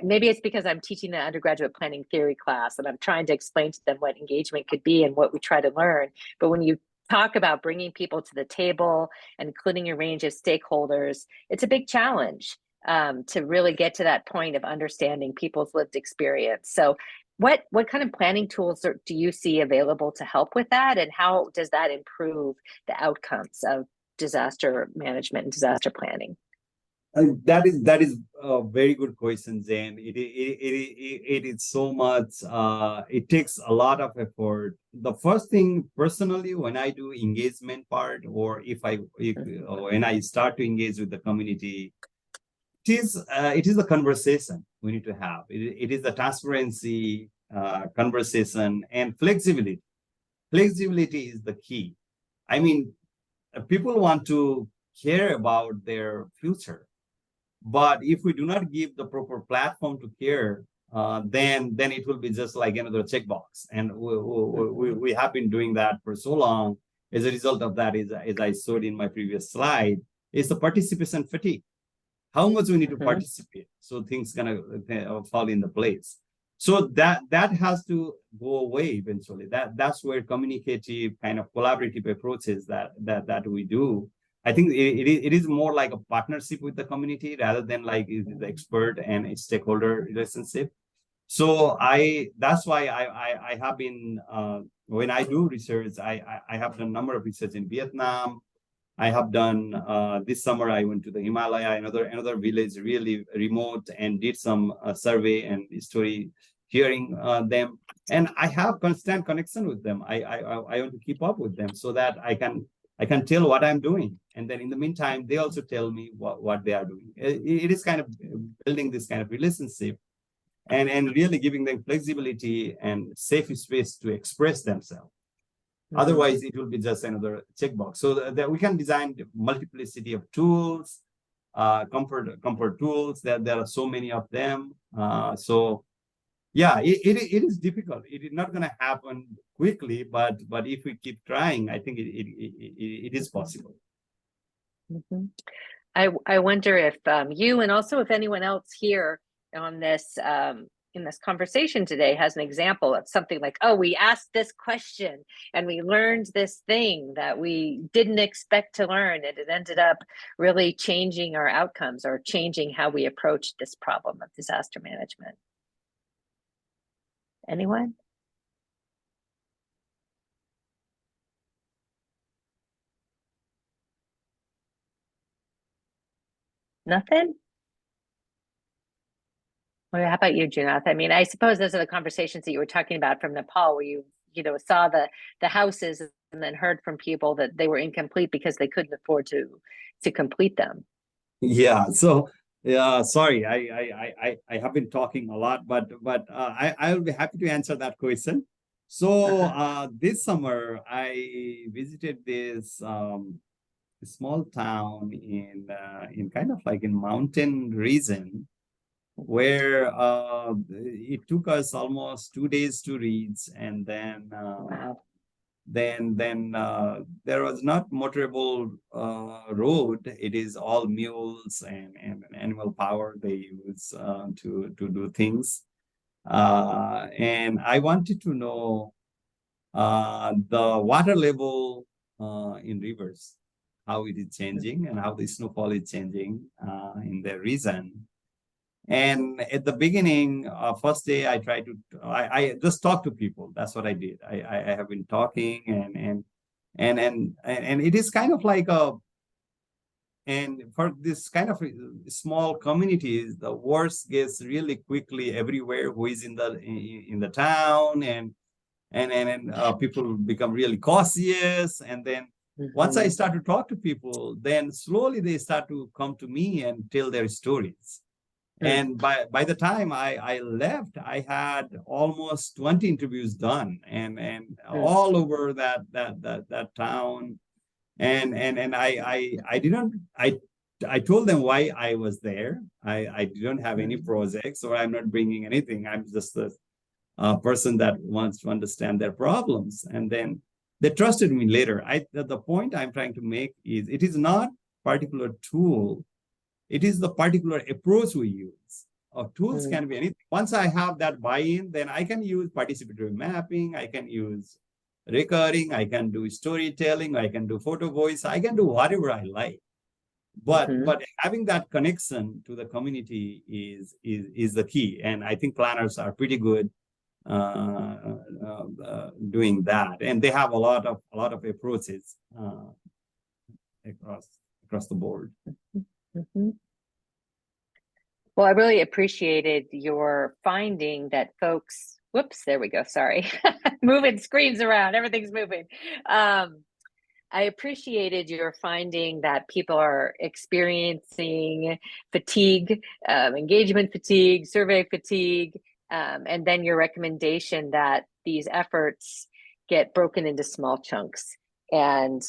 Maybe it's because I'm teaching the undergraduate planning theory class and I'm trying to explain to them what engagement could be and what we try to learn. But when you talk about bringing people to the table and including a range of stakeholders, it's a big challenge. to really get to that point of understanding people's lived experience. So what kind of planning tools do you see available to help with that? And how does that improve the outcomes of disaster management and disaster planning? That is a very good question, Jen. It is so much. It takes a lot of effort. The first thing, personally, when I do engagement part, or when I start to engage with the community, it is a conversation we need to have. It is the transparency, conversation, and flexibility. Flexibility is the key. I mean, people want to care about their future, but if we do not give the proper platform to care, then it will be just like another checkbox. And we have been doing that for so long. As a result of that, as I showed in my previous slide, is the participation fatigue. How much we need to participate so things gonna fall into place. So that has to go away eventually. That's where communicative, kind of collaborative approaches that we do. I think it is more like a partnership with the community rather than like the expert and a stakeholder relationship. So that's why I have been when I do research, I have done a number of research in Vietnam. I have done this summer. I went to the Himalaya, another village, really remote, and did some survey and story hearing them. And I have constant connection with them. I want to keep up with them so that I can tell what I'm doing. And then in the meantime, they also tell me what they are doing. It is kind of building this kind of relationship and really giving them flexibility and safe space to express themselves. Otherwise, it will be just another checkbox. So that we can design multiplicity of tools, comfort tools. That there are so many of them. So yeah, it is difficult. It is not going to happen quickly, but if we keep trying, I think it is possible. I wonder if you, and also if anyone else here on this in this conversation today has an example of something like, oh, we asked this question and we learned this thing that we didn't expect to learn, and it ended up really changing our outcomes or changing how we approach this problem of disaster management. Anyone? Nothing? Well, how about you, Junath? I mean, I suppose those are the conversations that you were talking about from Nepal, where you saw the houses and then heard from people that they were incomplete because they couldn't afford to complete them. Yeah. So sorry, I have been talking a lot, but I will be happy to answer that question. So this summer I visited this small town in kind of like in mountain region, where it took us almost 2 days to reach, and then Wow. then there was not motorable road. It is all mules and animal power they use to do things. And I wanted to know the water level in rivers, how it is changing and how the snowfall is changing in the region. And at the beginning, first day, I just talked to people. That's what I did. I have been talking and it is kind of like and for this kind of small communities, the worst gets really quickly everywhere. Who is in the town, and people become really cautious. And then once I start to talk to people, then slowly they start to come to me and tell their stories. And by the time I left, I had almost 20 interviews done, and all over that town. And I told them why I was there. I didn't have any projects, or I'm not bringing anything. I'm just a person that wants to understand their problems. And then they trusted me later. The point I'm trying to make is it is not particular tool. It is the particular approach we use. Tools can be anything. Once I have that buy-in, then I can use participatory mapping, I can use recurring, I can do storytelling, I can do photo voice, I can do whatever I like. Mhm. But having that connection to the community is the key, and I think planners are pretty good doing that, and they have a lot of approaches across the board. Mhm. Well, I really appreciated your finding that folks, whoops, there we go, sorry. Moving screens around, everything's moving. I appreciated your finding that people are experiencing fatigue, engagement fatigue, survey fatigue, and then your recommendation that these efforts get broken into small chunks and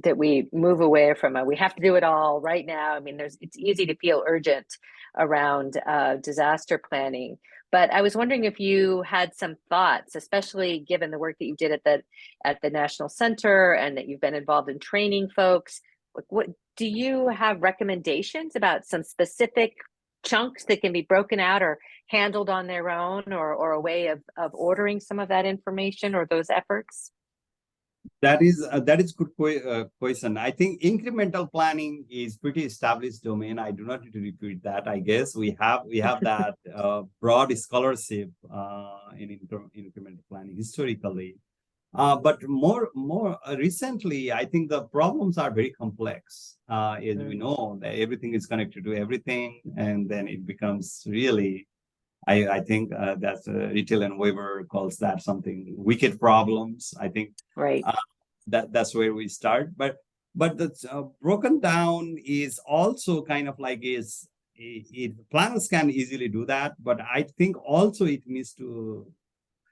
that we move away from we have to do it all right now. I mean, it's easy to feel urgent around disaster planning. But I was wondering if you had some thoughts, especially given the work that you did at the National Center and that you've been involved in training folks. What do you have recommendations about some specific chunks that can be broken out or handled on their own, or a way of ordering some of that information or those efforts? That is good question. I think incremental planning is pretty established domain. I do not need to repeat that. I guess we have that broad scholarship in incremental planning historically. But more recently, I think the problems are very complex. As we know, that everything is connected to everything, and then it becomes really, I think that's Retail and Weber calls that something wicked problems. I think Right. That's where we start. But the broken down is also kind of like planners can easily do that, but I think also it needs to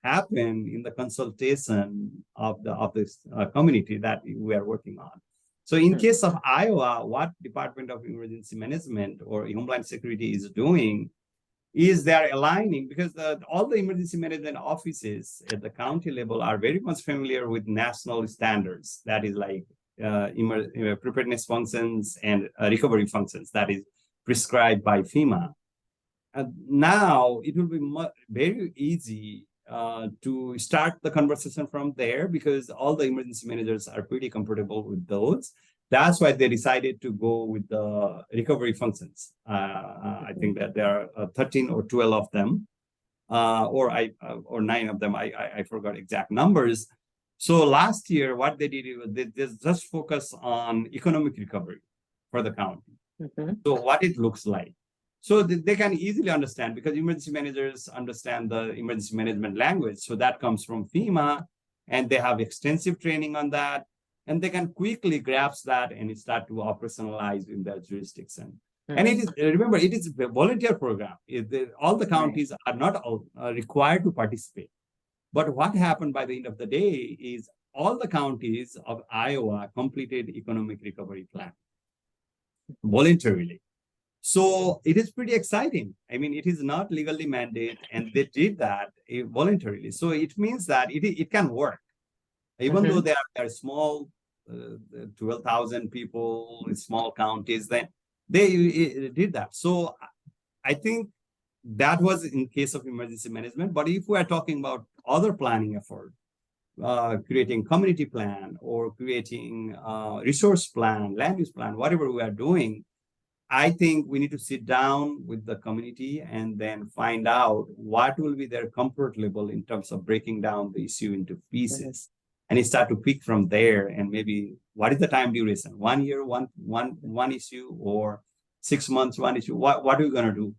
happen in the consultation of this community that we are working on. So in case of Iowa, what Department of Emergency Management or Homeland Security is doing is they're aligning, because all the emergency management offices at the county level are very much familiar with national standards. That is like preparedness functions and recovery functions that is prescribed by FEMA. Now it will be very easy to start the conversation from there, because all the emergency managers are pretty comfortable with those. That's why they decided to go with the recovery functions. I think that there are 13 or 12 of them, or 9 of them. I forgot exact numbers. So last year, what they did was they just focus on economic recovery for the county. So what it looks like. So they can easily understand, because emergency managers understand the emergency management language. So that comes from FEMA, and they have extensive training on that. And they can quickly grasp that and start to operationalize in their jurisdiction. And it is, remember, it is a volunteer program. All the counties are not required to participate. But what happened by the end of the day is all the counties of Iowa completed economic recovery plan voluntarily. So it is pretty exciting. I mean, it is not legally mandated, and they did that voluntarily. So it means that it can work. Even though they are small, 12,000 people, small counties, then they did that. So I think that was in case of emergency management. But if we are talking about other planning effort, creating community plan or creating resource plan, land use plan, whatever we are doing, I think we need to sit down with the community and then find out what will be their comfort level in terms of breaking down the issue into pieces. And you start to pick from there, and maybe what is the time duration? 1 year, one issue, or 6 months, one issue. What are we going to do?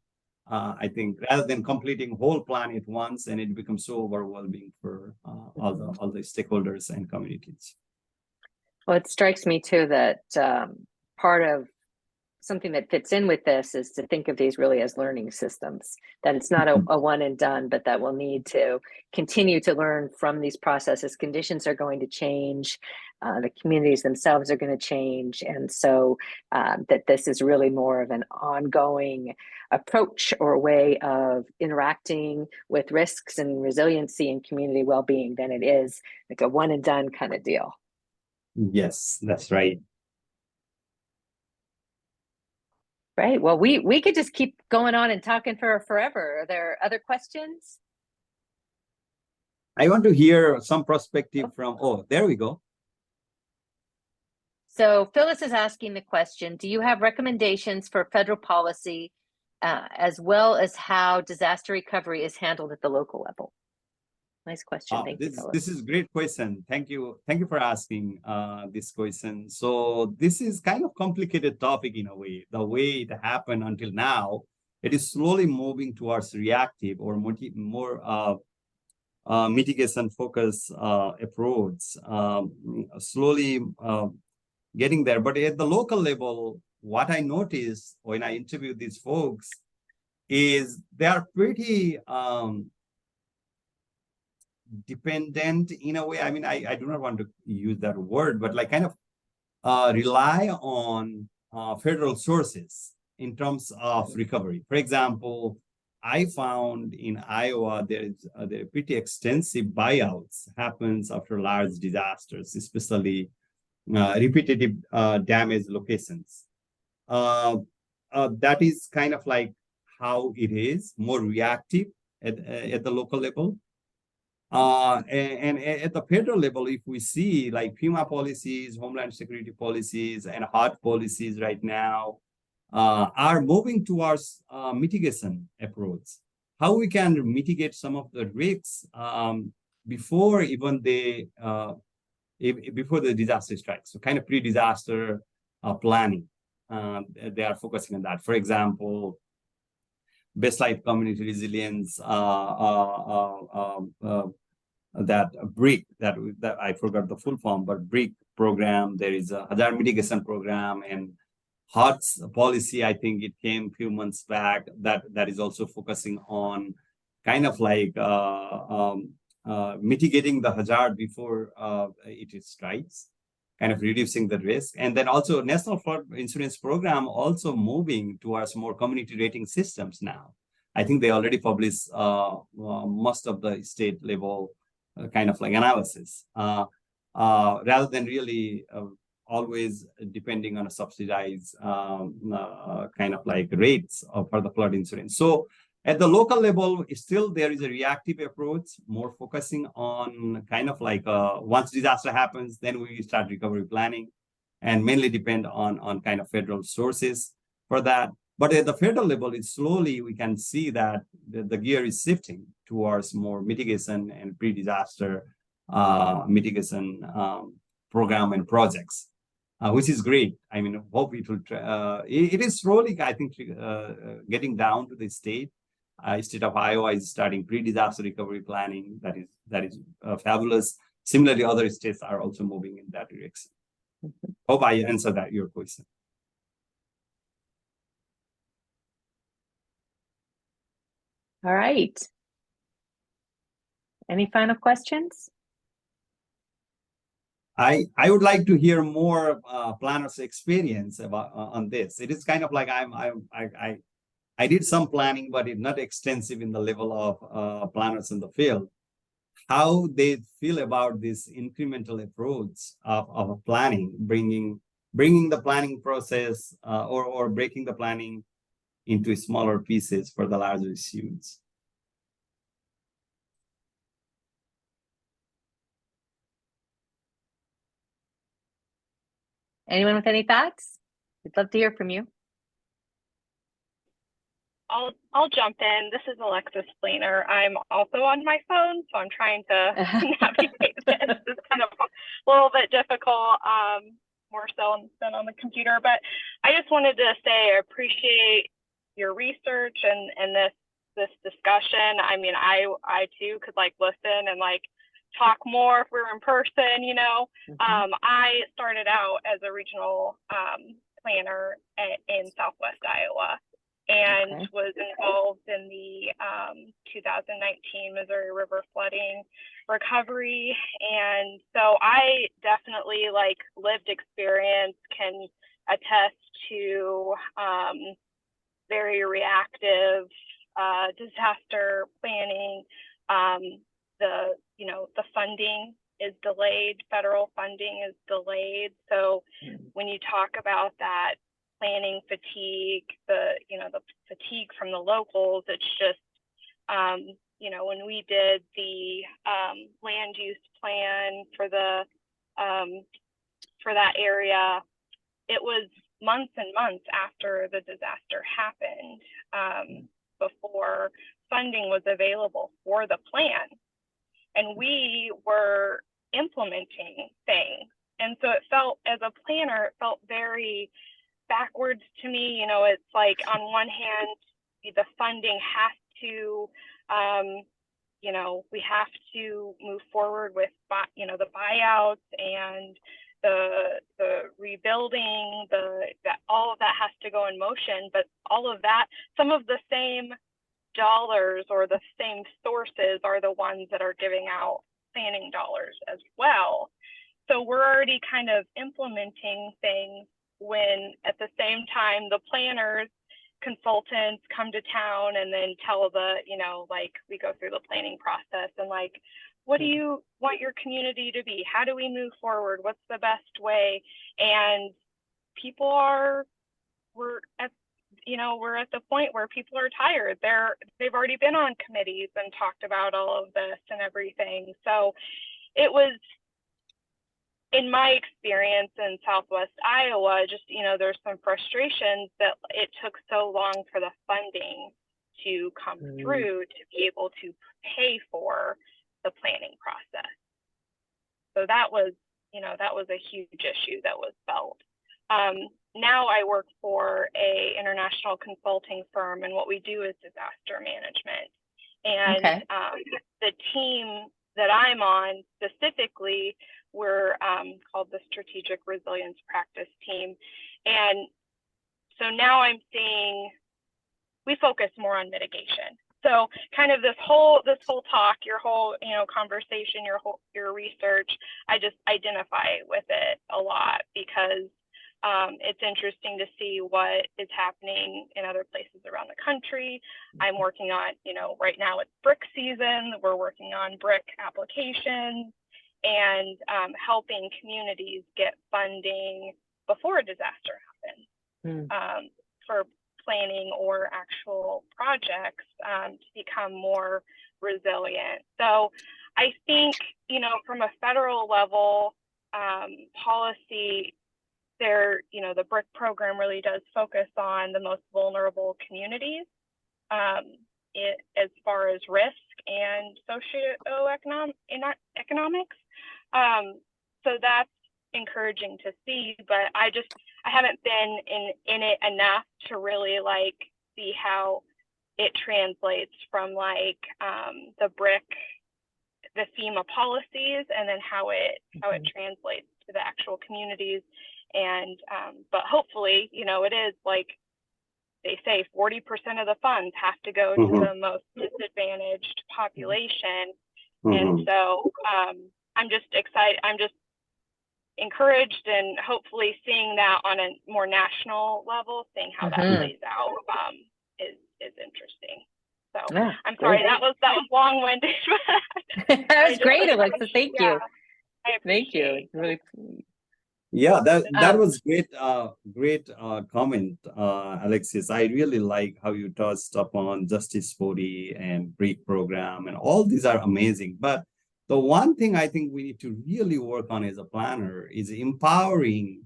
I think rather than completing whole plan at once, and it becomes so overwhelming for all the stakeholders and communities. Well, it strikes me too that part of something that fits in with this is to think of these really as learning systems, that it's not a one and done, but that we'll need to continue to learn from these processes. Conditions are going to change, the communities themselves are going to change. And so that this is really more of an ongoing approach or way of interacting with risks and resiliency and community well-being than it is like a one and done kind of deal. Yes, that's right. Right. Well, we could just keep going on and talking for forever. Are there other questions? I want to hear some perspective from, there we go. So Phyllis is asking the question, do you have recommendations for federal policy as well as how disaster recovery is handled at the local level? Nice question. Thank you, Phyllis. This is great question. Thank you for asking this question. So this is kind of complicated topic in a way. The way it happened until now, it is slowly moving towards reactive or more mitigation focus approach, slowly getting there. But at the local level, what I noticed when I interviewed these folks is they are pretty dependent in a way. I mean, I do not want to use that word, but like kind of rely on federal sources in terms of recovery. For example, I found in Iowa there are pretty extensive buyouts happens after large disasters, especially repetitive damage locations. That is kind of like how it is, more reactive at the local level. And at the federal level, if we see like FEMA policies, Homeland Security policies, and HUD policies right now are moving towards mitigation approach. How we can mitigate some of the risks before even before the disaster strikes. So kind of pre-disaster planning. They are focusing on that. For example, baseline community resilience, that BRIC, that I forgot the full form, but BRIC program. There is a hazard mitigation program, and HUD's policy, I think it came a few months back, that is also focusing on kind of like mitigating the hazard before it strikes, kind of reducing the risk. And then also National Flood Insurance Program also moving towards more community rating systems now. I think they already published most of the state level kind of like analysis, rather than really always depending on a subsidized kind of like rates for the flood insurance. So at the local level, still there is a reactive approach, more focusing on kind of like once disaster happens, then we start recovery planning, and mainly depend on kind of federal sources for that. But at the federal level, it's slowly we can see that the gear is shifting towards more mitigation and pre-disaster mitigation program and projects, which is great. I mean, hope it will. It is slowly, I think, getting down to the state. State of Iowa is starting pre-disaster recovery planning. That is fabulous. Similarly, other states are also moving in that direction. Hope I answered that your question. All right. Any final questions? I would like to hear more planners' experience about on this. It is kind of like I did some planning, but it's not extensive in the level of planners in the field. How they feel about this incremental approach of planning, bringing the planning process or breaking the planning into smaller pieces for the larger issues. Anyone with any thoughts? We'd love to hear from you. I'll jump in. This is Alexis Fleener. I'm also on my phone, so I'm trying to navigate this. It's kind of a little bit difficult, more so than on the computer. But I just wanted to say I appreciate your research and this discussion. I mean, I too could like listen and like talk more if we were in person, you know. I started out as a regional planner in Southwest Iowa, and was involved in the 2019 Missouri River flooding recovery. And so I definitely, like, lived experience can attest to very reactive disaster planning. The funding is delayed, federal funding is delayed. So when you talk about that planning fatigue, the fatigue from the locals, it's just, when we did the land use plan for the for that area, it was months and months after the disaster happened before funding was available for the plan. And we were implementing things. And so it felt, as a planner, it felt very backwards to me. You know, it's like on one hand, the funding has to, you know, we have to move forward with, you know, the buyouts and the rebuilding, that all of that has to go in motion. But all of that, some of the same dollars or the same sources are the ones that are giving out planning dollars as well. So we're already kind of implementing things when at the same time the planners, consultants come to town and then tell the, you know, like we go through the planning process and like, what do you want your community to be? How do we move forward? What's the best way? And people we're at the point where people are tired. They've already been on committees and talked about all of this and everything. So it was, in my experience in Southwest Iowa, just, you know, there's some frustrations that it took so long for the funding to come through to be able to pay for the planning process. So that was, you know, that was a huge issue that was felt. Now I work for a international consulting firm, and what we do is disaster management. And the team that I'm on specifically, we're called the Strategic Resilience Practice Team. And so now I'm seeing, we focus more on mitigation. So kind of this whole talk, your whole, you know, conversation, your research, I just identify with it a lot because it's interesting to see what is happening in other places around the country. I'm working on, you know, right now it's brick season. We're working on brick applications and helping communities get funding before a disaster happens for planning or actual projects to become more resilient. So I think, you know, from a federal level, policy, you know, the BRIC program really does focus on the most vulnerable communities as far as risk and socioeconomics. So that's encouraging to see, but I haven't been in it enough to really like see how it translates from like the BRIC, the FEMA policies, and then how it translates to the actual communities. And but hopefully, you know, it is like they say 40% of the funds have to go to the most disadvantaged population. And so I'm just excited. I'm just encouraged and hopefully seeing that on a more national level, seeing how that plays out is interesting. So I'm sorry, that was long-winded. That was great, Alexa. Thank you. Thank you. Really. Yeah, that was great. Great comment, Alexis. I really like how you touched upon Justice 40 and BRIC program, and all these are amazing. But the one thing I think we need to really work on as a planner is empowering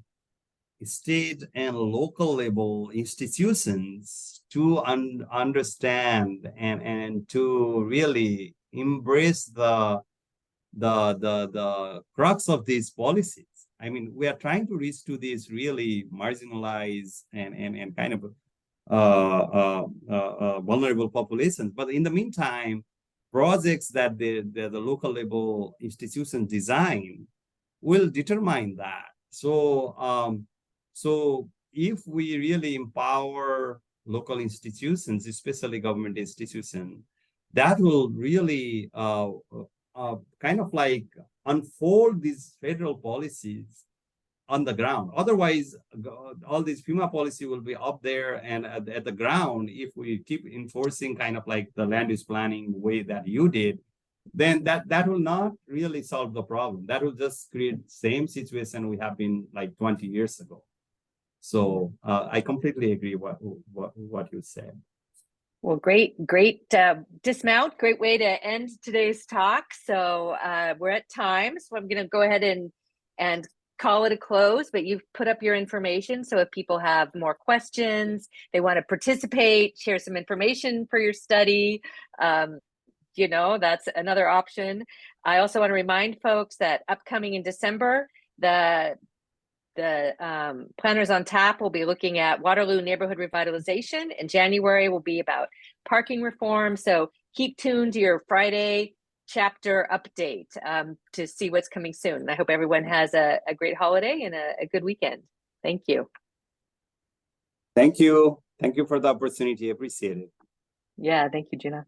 state and local level institutions to understand and to really embrace the crux of these policies. I mean, we are trying to reach to these really marginalized and kind of vulnerable populations. But in the meantime, projects that the local level institution design will determine that. So, so if we really empower local institutions, especially government institutions, that will really kind of like unfold these federal policies on the ground. Otherwise, all these FEMA policy will be up there and at the ground. If we keep enforcing kind of like the land use planning way that you did, then that will not really solve the problem. That will just create same situation we have been like 20 years ago. So I completely agree what you said. Well, great dismount. Great way to end today's talk. So we're at time. So I'm going to go ahead and call it a close, but you've put up your information. So if people have more questions, they want to participate, share some information for your study, you know, that's another option. I also want to remind folks that upcoming in December, the Planners on Tap will be looking at Waterloo neighborhood revitalization. In January will be about parking reform. So keep tuned to your Friday chapter update to see what's coming soon. I hope everyone has a great holiday and a good weekend. Thank you. Thank you. Thank you for the opportunity. Appreciate it. Yeah, thank you, Gina.